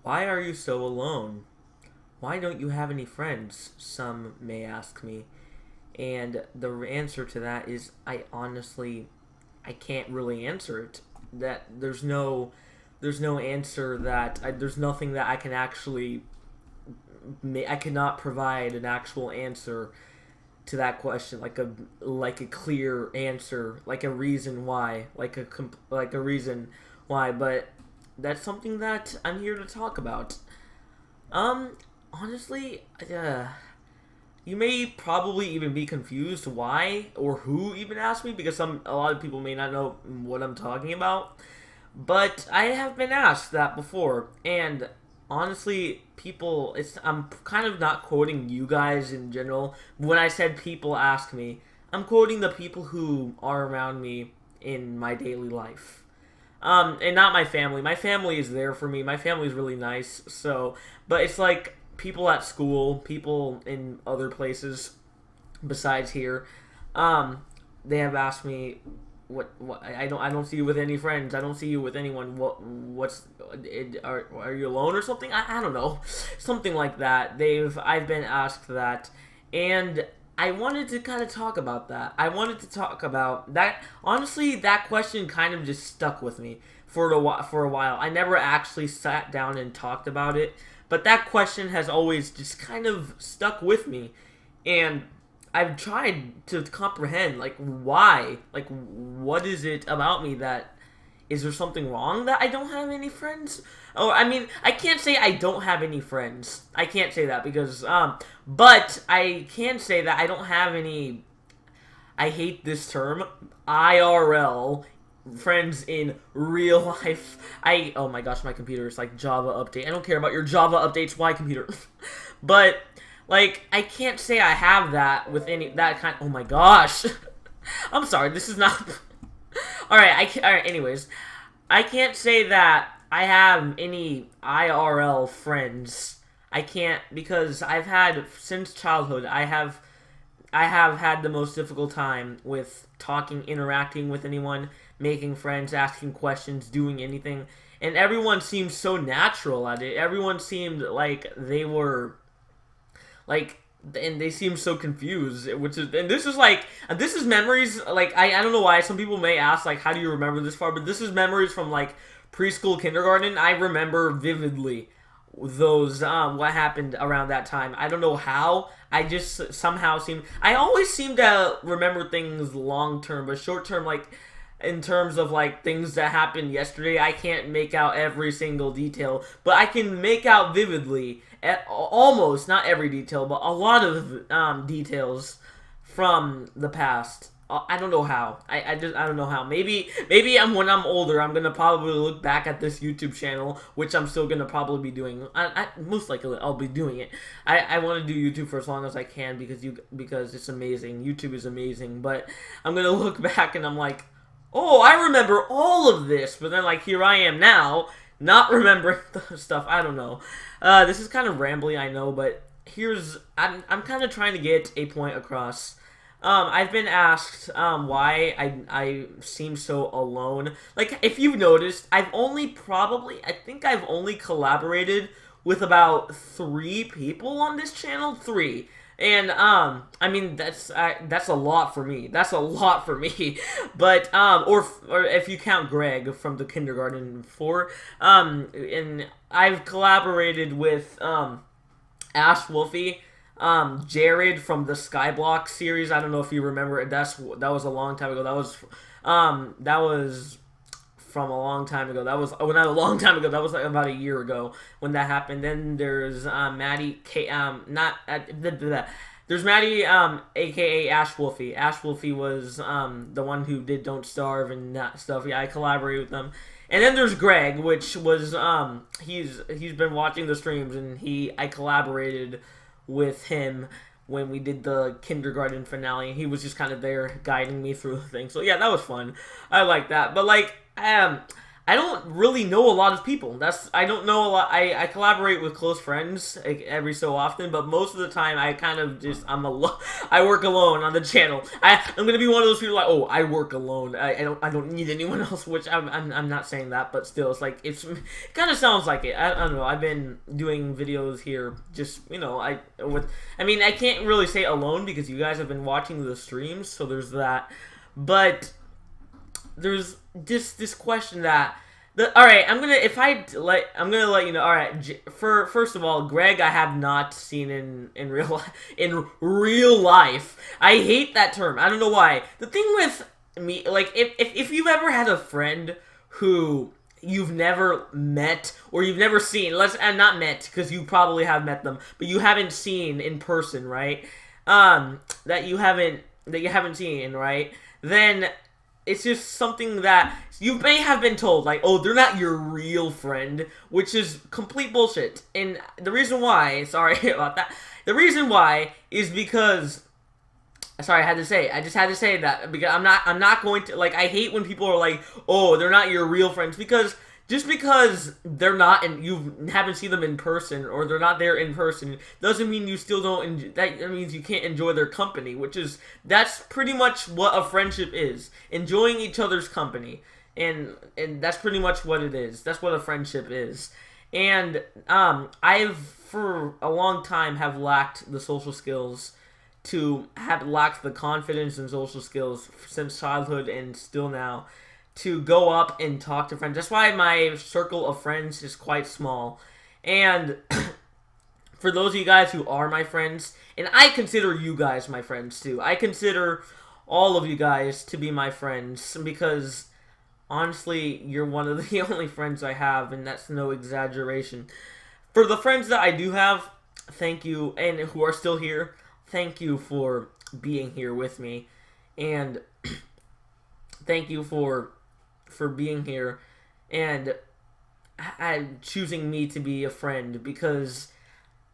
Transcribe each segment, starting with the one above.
Why are you so alone? Why don't you have any friends? Some may ask me. And the answer to that is I can't really answer it. That there's no answer there's nothing that I can actually I cannot provide an actual answer to that question, like a clear answer, like a reason why, like a reason why. But that's something that I'm here to talk about. Um, honestly, you may probably even be confused why or who even asked me, because a lot of people may not know what I'm talking about. But I have been asked that before, and honestly, I'm kind of not quoting you guys in general. When I said people ask me, I'm quoting the people who are around me in my daily life. And not my family. My family is there for me. My family is really nice. But it's like people at school, people in other places besides here. Um, they have asked me, what I don't see you with any friends. I don't see you with anyone. Are you alone or something? I don't know, something like that. I've been asked that, and I wanted to kind of talk about that. I wanted to talk about that. Honestly, that question kind of just stuck with me for a while. I never actually sat down and talked about it, but that question has always just kind of stuck with me, and I've tried to comprehend, like, why, like, what is it about me that is there something wrong that I don't have any friends? Oh, I mean, I can't say I don't have any friends. I can't say that because, but I can say that I don't have any. I hate this term, IRL, friends in real life. Oh my gosh, my computer is like Java update. I don't care about your Java updates. Why, computer? But like, I can't say I have that with any that kind. Oh my gosh, I'm sorry. This is not. All right. All right. Anyways, I can't say that I have any IRL friends. I can't, because I've had since childhood. I have had the most difficult time with talking, interacting with anyone, making friends, asking questions, doing anything, and everyone seemed so natural at it. Everyone seemed like they were like, and they seem so confused, and this is memories, like, I don't know why some people may ask, like, how do you remember this far, but this is memories from, like, preschool, kindergarten. I remember vividly those, what happened around that time. I don't know how. I just somehow I always seem to remember things long term, but short term, like, in terms of, like, things that happened yesterday, I can't make out every single detail, but I can make out vividly, almost, not every detail, but a lot of details from the past. I don't know how. I don't know how. Maybe when I'm older, I'm gonna probably look back at this YouTube channel, which I'm still gonna probably be doing. Most likely I'll be doing it. I want to do YouTube for as long as I can, because it's amazing. YouTube is amazing. But I'm gonna look back and I'm like, oh, I remember all of this. But then, like, here I am now, not remembering the stuff. I don't know. This is kind of rambly, I know, but I'm kind of trying to get a point across. I've been asked why I seem so alone. Like, if you've noticed, I think I've only collaborated with about 3 people on this channel. 3. And I mean, that's a lot for me. That's a lot for me. But or if you count Greg from the kindergarten 4, and I've collaborated with Ash Wolfie, Jared from the Skyblock series. I don't know if you remember it. That was a long time ago. That was from a long time ago. That was not a long time ago. That was like about a year ago when that happened. Then there's Maddie there's Maddie, aka Ash Wolfie. Ash Wolfie was the one who did Don't Starve and that stuff. Yeah, I collaborated with them. And then there's Greg, which was he's been watching the streams, and I collaborated with him when we did the kindergarten finale. He was just kind of there guiding me through the thing. So yeah, that was fun. I like that. But like, I don't really know a lot of people. I don't know a lot. I collaborate with close friends like, every so often, but most of the time I kind of just I work alone on the channel. I'm gonna be one of those people like, oh, I work alone. I don't need anyone else. Which I'm not saying that, but still, it's like it kind of sounds like it. I don't know. I've been doing videos here, just I can't really say alone because you guys have been watching the streams, so there's that. But there's this question that alright, I'm gonna let you know. Alright, first of all, Greg, I have not seen in real life. I hate that term. I don't know why. The thing with me, like, if you've ever had a friend who you've never met or you've never seen, not met because you probably have met them, but you haven't seen in person, right? That you haven't seen, right? Then it's just something that you may have been told, like, oh, they're not your real friend, which is complete bullshit. And the reason why, sorry about that, the reason why is because, sorry, I just had to say that, because I'm not going to, like, I hate when people are like, oh, they're not your real friends, because just because they're not, and you haven't seen them in person, or they're not there in person, doesn't mean you still don't, that means you can't enjoy their company, that's pretty much what a friendship is. Enjoying each other's company. And that's pretty much what it is. That's what a friendship is. And, I've, for a long time, have lacked the social skills have lacked the confidence and social skills since childhood and still now, to go up and talk to friends. That's why my circle of friends is quite small. And for those of you guys who are my friends, and I consider you guys my friends too. I consider all of you guys to be my friends because, honestly, you're one of the only friends I have, and that's no exaggeration. For the friends that I do have, thank you, and who are still here, thank you for being here with me. And thank you for being here and choosing me to be a friend, because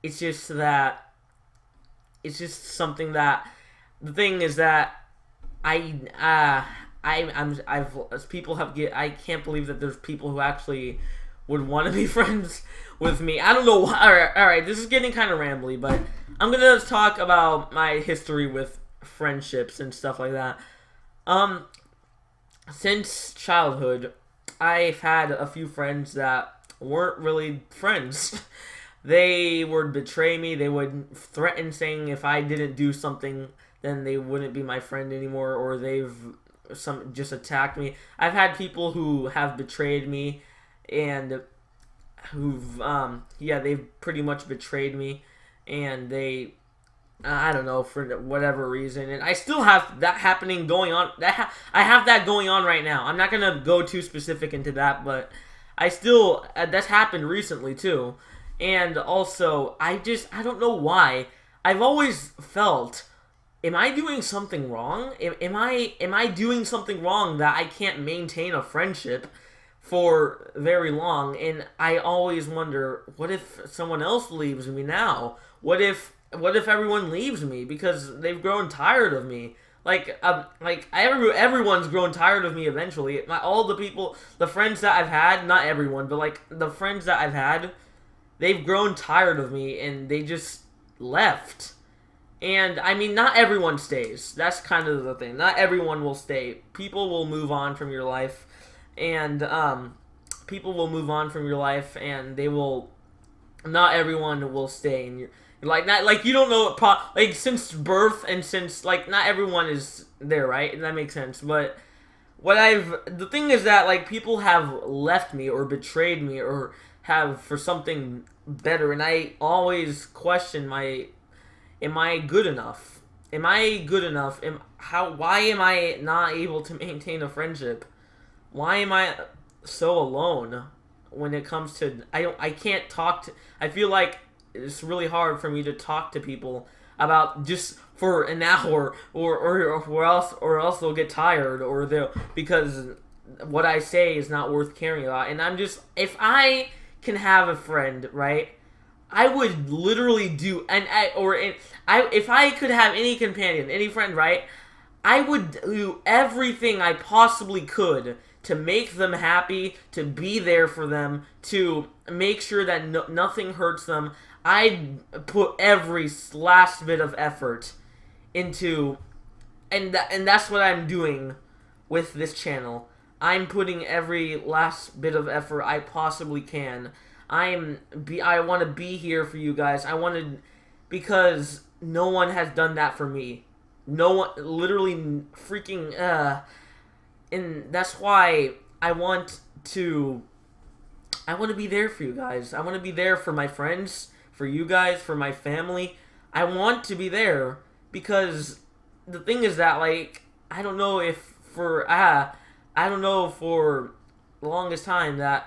it's just something that, the thing is that I can't believe that there's people who actually would want to be friends with me. I don't know why. Alright, this is getting kind of rambly, but I'm gonna talk about my history with friendships and stuff like that. Since childhood, I've had a few friends that weren't really friends. They would betray me. They would threaten saying if I didn't do something, then they wouldn't be my friend anymore, or they've just attacked me. I've had people who have betrayed me, and they've pretty much betrayed me, and they, I don't know, for whatever reason, and I still have that happening going on. I have that going on right now. I'm not gonna go too specific into that, but I still, that's happened recently too. And also, I don't know why, I've always felt, am I doing something wrong? Am I doing something wrong that I can't maintain a friendship for very long? And I always wonder, what if someone else leaves me now? What if everyone leaves me because they've grown tired of me? Everyone's grown tired of me eventually. All the people, the friends that I've had, not everyone, but like the friends that I've had, they've grown tired of me and they just left. And I mean, not everyone stays. That's kind of the thing. Not everyone will stay. People will move on from your life, and they will. Not everyone will stay, and you're like you don't know what since birth, and since not everyone is there, right? And that makes sense. But the thing is that people have left me or betrayed me or have for something better, and I always question am I good enough? Am I good enough? Why am I not able to maintain a friendship? Why am I so alone when it comes to, I can't talk to, I feel like it's really hard for me to talk to people about just for an hour or else they'll get tired, because what I say is not worth caring about. And if I can have a friend, right, I would literally do, if I could have any companion, any friend, right, I would do everything I possibly could to make them happy, to be there for them, to make sure that nothing hurts them. I put every last bit of effort into, and that's what I'm doing with this channel. I'm putting every last bit of effort I possibly can. I want to be here for you guys. Because no one has done that for me. No one, literally, freaking, and that's why I want to be there for you guys. I want to be there for my friends, for you guys, for my family. I want to be there because the thing is that, like, I don't know for the longest time that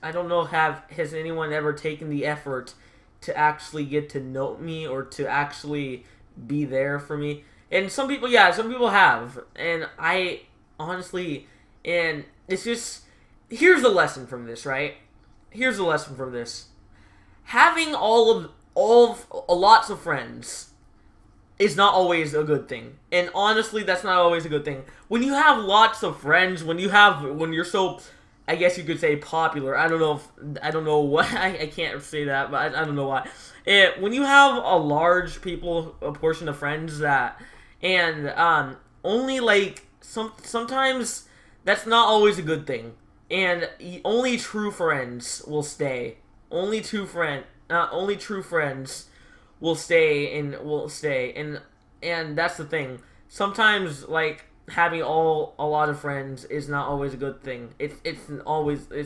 I don't know has anyone ever taken the effort to actually get to know me or to actually be there for me. And some people have. And I honestly, and it's just, here's the lesson from this, right? Here's the lesson from this. Having lots of friends is not always a good thing. And honestly, that's not always a good thing. When you have lots of friends, when you're so, I guess you could say, popular. I don't know what, I can't say that, but I don't know why. When you have a portion of friends only like, sometimes that's not always a good thing. And only true friends will stay. Only true friends will stay, and that's the thing. Sometimes, like, having a lot of friends is not always a good thing. It's not always a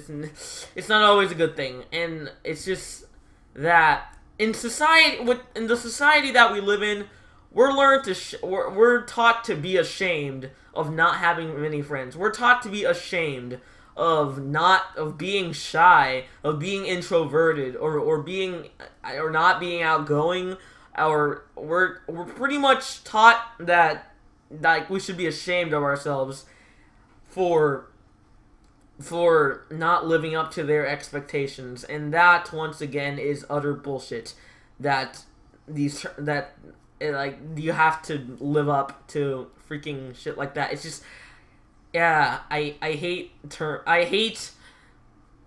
good thing, and it's just that in the society that we live in, we're taught to be ashamed of not having many friends. We're taught to be ashamed of being shy, of being introverted, or not being outgoing, or we're pretty much taught that, like, we should be ashamed of ourselves for not living up to their expectations, and that once again is utter bullshit. That you have to live up to freaking shit like that. It's just, yeah, I hate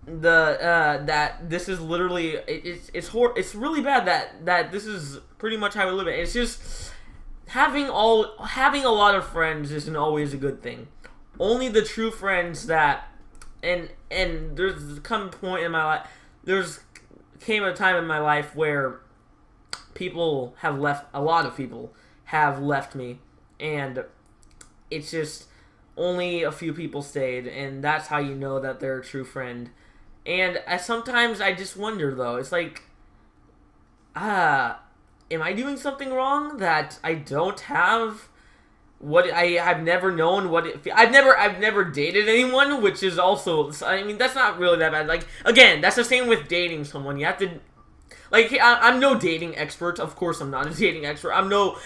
that this is literally, it's really bad that this is pretty much how we live it. It's just having a lot of friends isn't always a good thing. Only the true friends and there's come a point in my life, came a time in my life where a lot of people have left me, and it's just only a few people stayed, and that's how you know that they're a true friend. And sometimes I just wonder, though, it's like, am I doing something wrong that I don't have? I've never known what it. I've never dated anyone, which is also, I mean, that's not really that bad. Like, again, that's the same with dating someone. You have to, like, I'm no dating expert. Of course, I'm not a dating expert. I'm no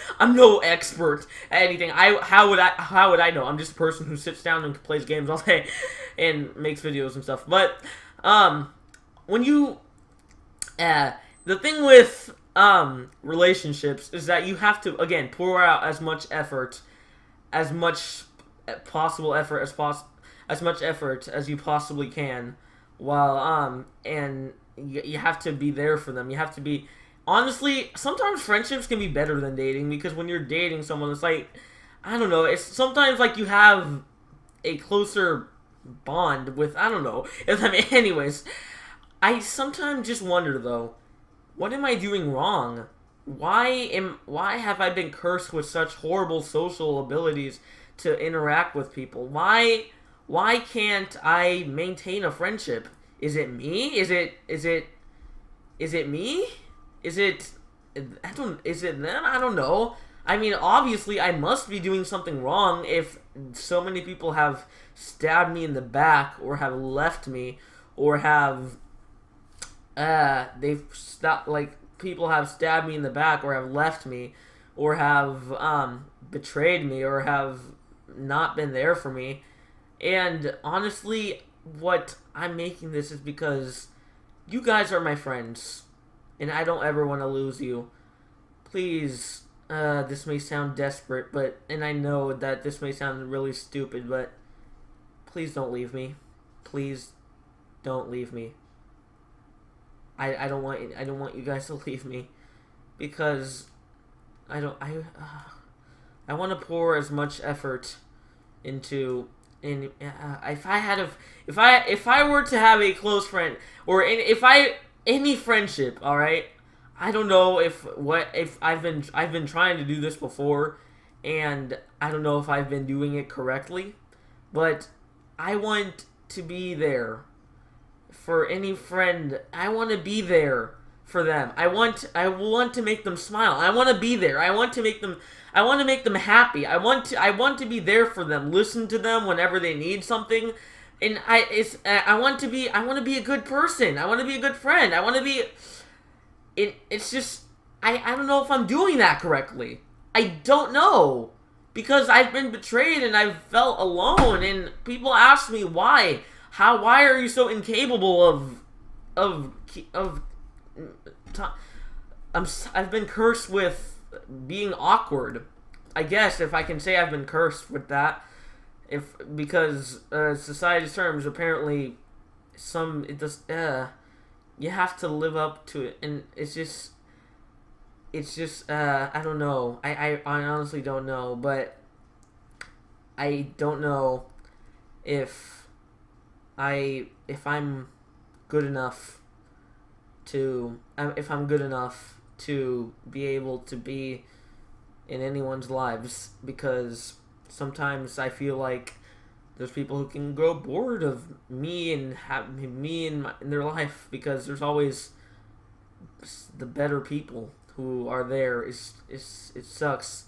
expert at anything. How would I know? I'm just a person who sits down and plays games all day and makes videos and stuff. But when you, the thing with relationships is that you have to, again, pour out as much effort as much effort as you possibly can, while and you have to be there for them. You have to be, honestly, sometimes friendships can be better than dating, because when you're dating someone, it's like, I don't know, it's sometimes like you have a closer bond with, I don't know. I mean, anyways, I sometimes just wonder, though, what am I doing wrong? Why have I been cursed with such horrible social abilities to interact with people? Why can't I maintain a friendship? Is it me? Is it me? Is it them? I don't know. I mean, obviously, I must be doing something wrong if so many people have stabbed me in the back, or have left me, or have they've stopped, like, people have stabbed me in the back, or have left me, or have betrayed me, or have not been there for me. And honestly, what I'm making this is because you guys are my friends, and I don't ever want to lose you. Please, this may sound desperate, and I know that this may sound really stupid, but please don't leave me. Please don't leave me. I don't want you guys to leave me, because I want to pour as much effort into if I were to have a close friend, or any friendship, all right. I don't know if I've been trying to do this before, and I don't know if I've been doing it correctly, but I want to be there for any friend. I want to be there for them. I want to make them smile. I want to be there. I want to make them happy. I want to be there for them. Listen to them whenever they need something. And I want to be a good person. I want to be a good friend. I want to be it's just I don't know if I'm doing that correctly. I don't know, because I've been betrayed and I've felt alone, and people ask me why. Why are you so incapable I've been cursed with being awkward. I guess, if I can say I've been cursed with that, because society's terms, apparently you have to live up to it, and it's just I don't know. I honestly don't know, but I don't know if I'm good enough to be able to be in anyone's lives, because sometimes I feel like there's people who can grow bored of me and have me in their life, because there's always the better people who are there. It sucks,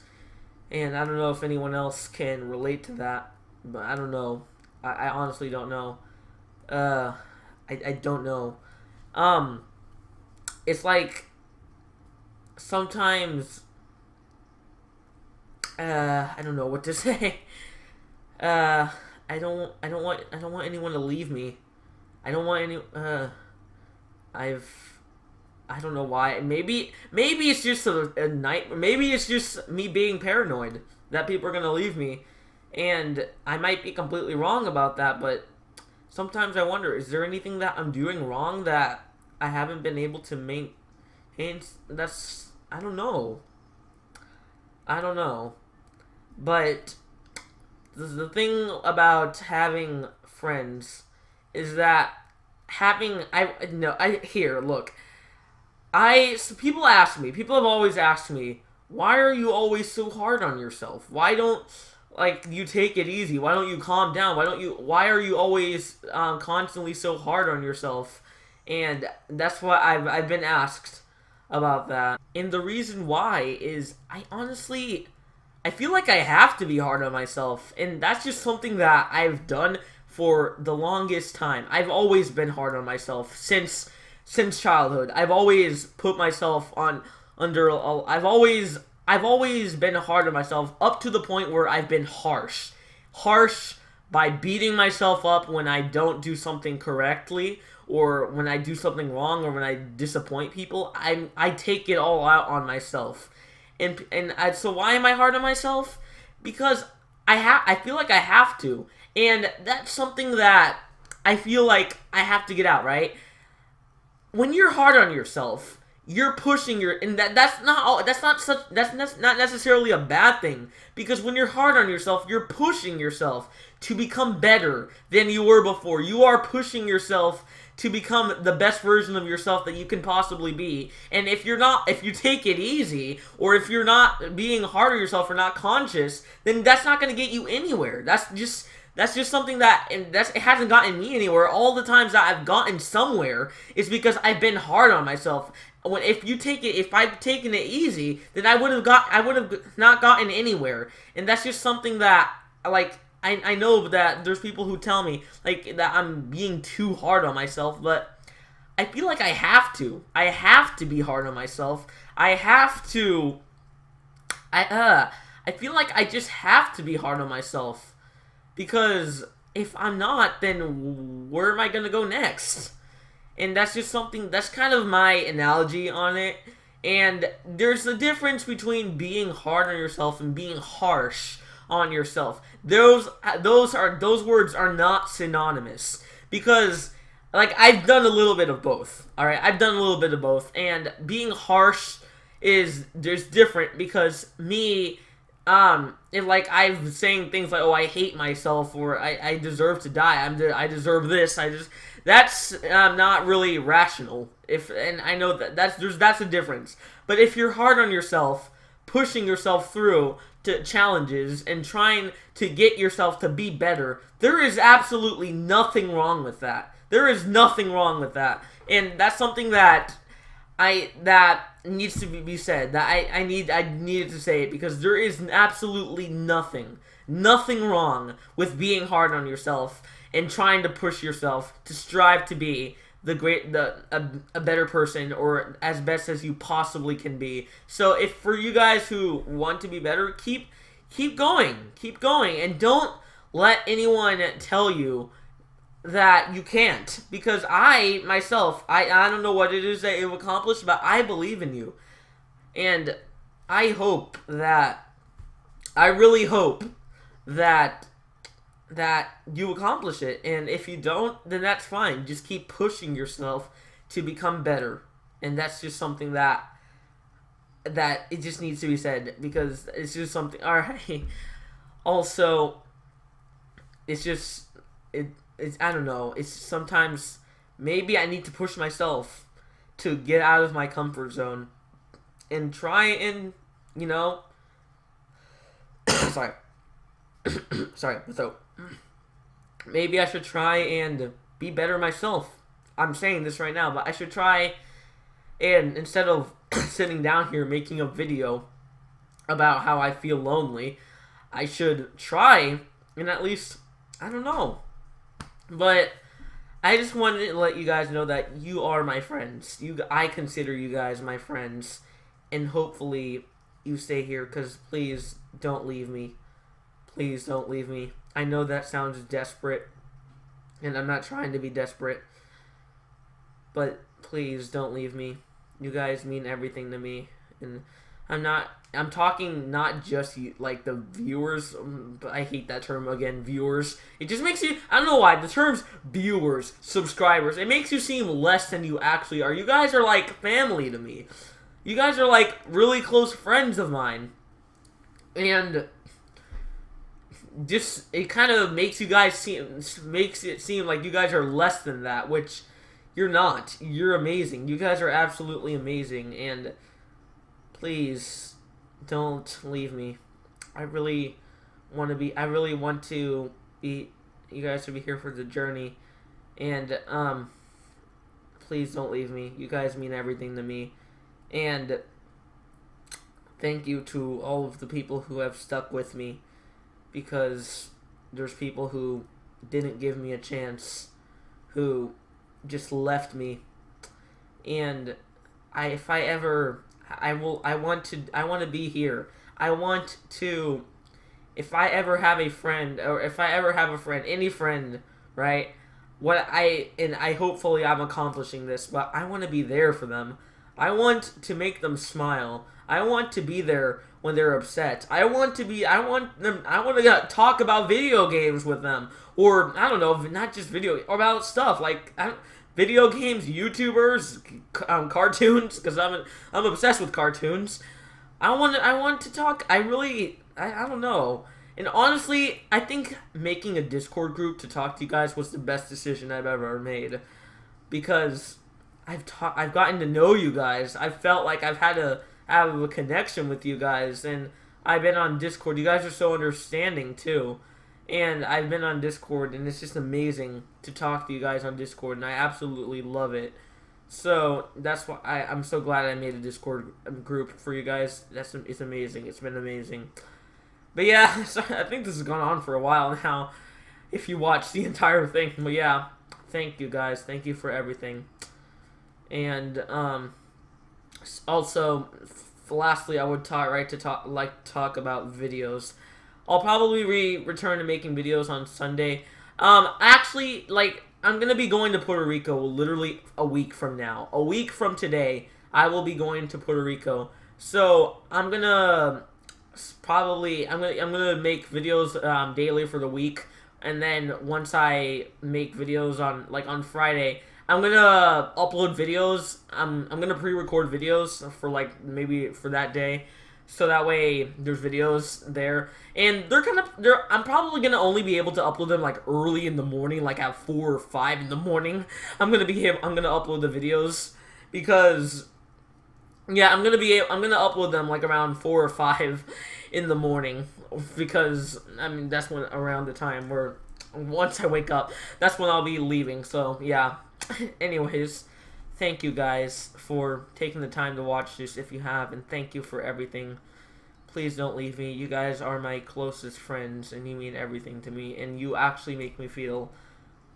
and I don't know if anyone else can relate to that, but I don't know. I honestly don't know. I don't know. It's like sometimes I don't know what to say. I don't want anyone to leave me. I don't want any. I don't know why. Maybe it's just a night. Maybe it's just me being paranoid that people are gonna leave me, and I might be completely wrong about that. But sometimes I wonder: is there anything that I'm doing wrong that I haven't been able to maintain? I don't know. But the thing about having friends is that people have always asked me, why are you always so hard on yourself? Why don't you take it easy? Why don't you calm down? Why are you always constantly so hard on yourself? And that's what I've been asked about that. And the reason why is I feel like I have to be hard on myself, and that's just something that I've done for the longest time. I've always been hard on myself since childhood. I've always put myself I've always been hard on myself, up to the point where I've been harsh by beating myself up when I don't do something correctly, or when I do something wrong, or when I disappoint people. I take it all out on myself. So why am I hard on myself? Because I feel like I have to, and that's something that I feel like I have to get out, right? When you're hard on yourself, you're pushing and that's not necessarily a bad thing, because when you're hard on yourself, you're pushing yourself to become better than you were before. You are pushing yourself to become the best version of yourself that you can possibly be. And if you take it easy, or if you're not being hard on yourself or not conscious, then that's not going to get you anywhere. That's just something it hasn't gotten me anywhere. All the times that I've gotten somewhere is because I've been hard on myself. If I've taken it easy, then I would have not gotten anywhere. And that's just something that, I know that there's people who tell me that I'm being too hard on myself, but I feel like I have to. I have to be hard on myself. I feel like I just have to be hard on myself, because if I'm not, then where am I gonna go next? And that's just something, that's kind of my analogy on it. And there's a difference between being hard on yourself and being harsh on yourself. Those words are not synonymous, because like I've done a little bit of both. All right, I've done a little bit of both, and being harsh is there's different, because me, if like I'm saying things like, oh, I hate myself, or I deserve to die, I deserve this, that's not really rational. And I know that's a difference. But if you're hard on yourself, pushing yourself through to challenges and trying to get yourself to be better, there is absolutely nothing wrong with that. There is nothing wrong with that, and that's something that needs to be said. That I needed to say it, because there is absolutely nothing wrong with being hard on yourself and trying to push yourself to strive to be a better person, or as best as you possibly can be. So if for you guys who want to be better, keep going, and don't let anyone tell you that you can't, because I myself, I don't know what it is that you've accomplished, but I believe in you, and I really hope that you accomplish it. And if you don't, then that's fine. Just keep pushing yourself to become better, and that's just something that it just needs to be said, because it's just something. All right. Also, it's I don't know. It's sometimes maybe I need to push myself to get out of my comfort zone and try and, sorry, without. Maybe I should try and be better myself. I'm saying this right now, but I should try, and instead of sitting down here making a video about how I feel lonely, I should try and at least, I don't know. But I just wanted to let you guys know that you are my friends. I consider you guys my friends, and hopefully you stay here, because please don't leave me. Please don't leave me. I know that sounds desperate, and I'm not trying to be desperate, but please don't leave me. You guys mean everything to me, and I'm talking not just you, like the viewers, but I hate that term again, viewers. It just makes you, I don't know why, the terms viewers, subscribers, it makes you seem less than you actually are. You guys are like family to me. You guys are like really close friends of mine, and just, it kind of makes it seem like you guys are less than that, which you're not. You're amazing. You guys are absolutely amazing, and please don't leave me. I really want to be you guys to be here for the journey, and please don't leave me. You guys mean everything to me, and thank you to all of the people who have stuck with me, because there's people who didn't give me a chance, who just left me, and I want to be here. I want to, if I ever have a friend, any friend, right? Hopefully I'm accomplishing this, but I want to be there for them. I want to make them smile. I want to be there when they're upset. I want to talk about video games with them, or I don't know, not just or about stuff like video games, YouTubers, cartoons, because I'm obsessed with cartoons. I want to talk. I don't know. And honestly, I think making a Discord group to talk to you guys was the best decision I've ever made, because I've gotten to know you guys. I felt like I've had have a connection with you guys, and I've been on Discord. You guys are so understanding too, and I've been on Discord, and it's just amazing to talk to you guys on Discord, and I absolutely love it. So that's why I'm so glad I made a Discord group for you guys. It's amazing. It's been amazing. But yeah, so I think this has gone on for a while now, if you watch the entire thing. But yeah, thank you guys. Thank you for everything. And also, lastly, I would talk about videos. I'll probably return to making videos on Sunday. Actually, I'm gonna be going to Puerto Rico literally a week from now. A week from today, I will be going to Puerto Rico. So I'm gonna probably I'm gonna make videos daily for the week, and then once I make videos on Friday, I'm gonna upload videos. I'm gonna pre-record videos for like maybe for that day, so that way there's videos there, and I'm probably gonna only be able to upload them like early in the morning, like at 4 or 5 in the morning. I'm gonna upload the videos because yeah, I'm gonna upload them like around 4 or 5 in the morning because I mean that's when around the time where once I wake up, that's when I'll be leaving. So yeah. Anyways, thank you guys for taking the time to watch this if you have, and thank you for everything. Please don't leave me. You guys are my closest friends, and you mean everything to me, and you actually make me feel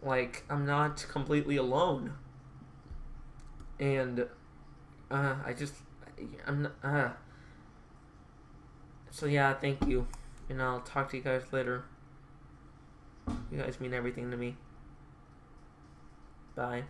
like I'm not completely alone. And I'm not, so yeah, thank you, and I'll talk to you guys later. You guys mean everything to me. Bye.